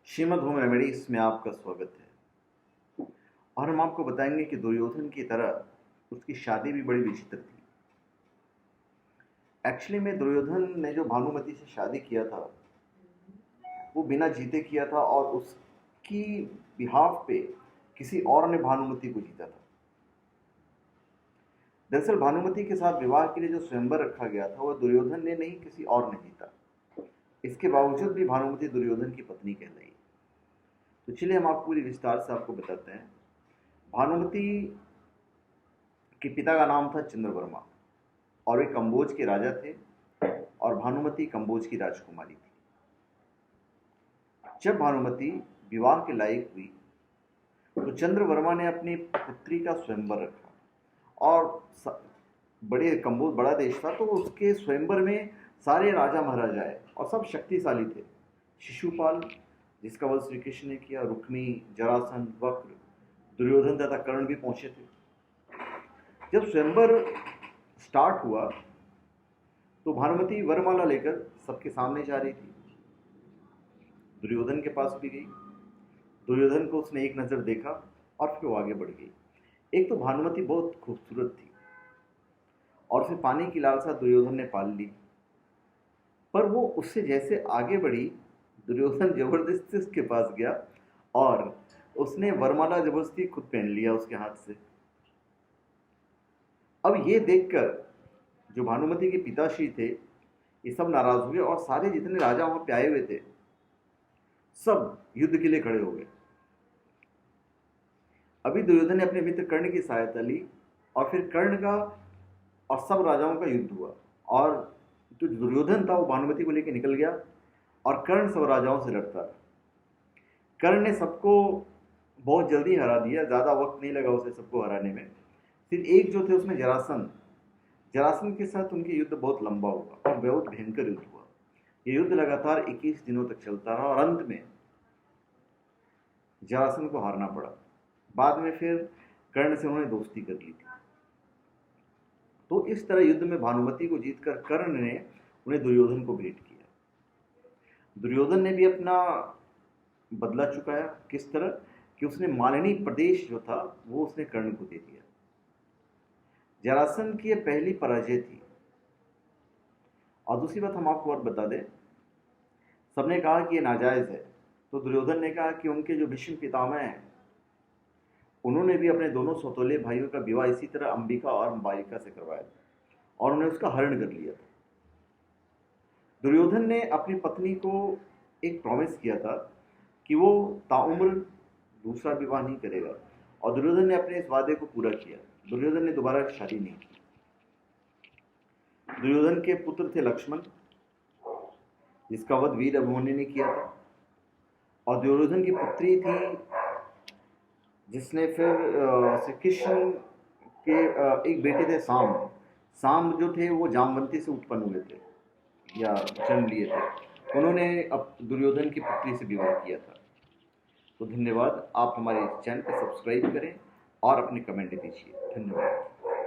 Shrimad home remedies में आपका स्वागत है। और हम आपको बताएंगे कि दुर्योधन की तरह उसकी शादी भी बड़ी विचित्र थी। एक्चुअली में दुर्योधन ने जो भानुमति से शादी किया था वो बिना जीते किया था और उसकी बिहाफ पे किसी और ने भानुमति को जीता था। दरअसल भानुमति के साथ विवाह के लिए जो स्वयंवर रखा गया था वह दुर्योधन ने नहीं, किसी और ने जीता। इसके बावजूद भी भानुमति दुर्योधन की पत्नी कहलाई। तो चलिए हम आपको पूरी विस्तार से आपको बताते हैं। भानुमति के पिता का नाम था चंद्रवर्मा और वे कंबोज के राजा थे और भानुमति कंबोज की राजकुमारी थी। जब भानुमति विवाह के लायक हुई तो चंद्रवर्मा ने अपनी पुत्री का स्वयंवर रखा और कंबोज बड़ा देश था तो उसके स्वयंवर में सारे राजा महाराजाएं और सब शक्तिशाली थे। शिशुपाल जिसका वध श्री कृष्ण ने किया, रुक्मी, जरासंध, वक्र, दुर्योधन तथा कर्ण भी पहुंचे थे। जब स्वयंवर स्टार्ट हुआ तो भानुमति वरमाला लेकर सबके सामने जा रही थी। दुर्योधन के पास भी गई। दुर्योधन को उसने एक नजर देखा और फिर वो आगे बढ़ गई। एक तो भानुमति बहुत खूबसूरत थी और फिर पाने की लालसा दुर्योधन ने पाल ली, पर वो उससे जैसे आगे बढ़ी दुर्योधन जबरदस्ती उसके पास गया और उसने वरमाला जबरदस्ती खुद पहन लिया उसके हाथ से। अब ये देखकर जो भानुमति के पिताश्री थे ये सब नाराज हुए और सारे जितने राजा वहां पे आए हुए थे सब युद्ध के लिए खड़े हो गए। अभी दुर्योधन ने अपने मित्र कर्ण की सहायता ली और फिर कर्ण का और सब राजाओं का युद्ध हुआ और जो दुर्योधन था वो भानुमति को लेकर निकल गया और कर्ण सब राजाओं से लड़ता रहा। कर्ण ने सबको बहुत जल्दी हरा दिया, ज़्यादा वक्त नहीं लगा उसे सबको हराने में। फिर एक जो थे उसमें जरासंध के साथ उनके युद्ध बहुत लंबा हुआ और बहुत भयंकर युद्ध हुआ। ये युद्ध लगातार 21 दिनों तक चलता रहा और अंत में जरासंध को हारना पड़ा। बाद में फिर कर्ण से उन्होंने दोस्ती कर ली थी। तो इस तरह युद्ध में भानुमति को जीतकर कर्ण ने उन्हें दुर्योधन को भेंट किया। दुर्योधन ने भी अपना बदला चुकाया। किस तरह कि उसने मालिनी प्रदेश जो था वो उसने कर्ण को दे दिया। जरासंध की यह पहली पराजय थी। और दूसरी बात हम आपको और बता दें, सबने कहा कि यह नाजायज है, तो दुर्योधन ने कहा कि उनके जो भीष्म पितामह हैं उन्होंने भी अपने दोनों सौतेले भाइयों का विवाह इसी तरह अंबिका और अंबालिका से करवाया था और उन्होंने उसका हरण कर लिया था। दुर्योधन ने अपनी पत्नी को एक प्रॉमिस किया था कि वो ताउम्र दूसरा विवाह नहीं करेगा और दुर्योधन ने अपने इस वादे को पूरा किया। दुर्योधन ने दोबारा शादी नहीं की। दुर्योधन के पुत्र थे लक्ष्मण जिसका वध वीर अभिमन्यु ने किया था और दुर्योधन की पुत्री थी जिसने फिर श्री कृष्ण के एक बेटे थे साम जो थे वो जामवंती से उत्पन्न हुए थे या जन्म लिए थे। उन्होंने अब दुर्योधन की पुत्री से विवाह किया था। तो धन्यवाद। आप हमारे चैनल को सब्सक्राइब करें और अपने कमेंट दीजिए। धन्यवाद।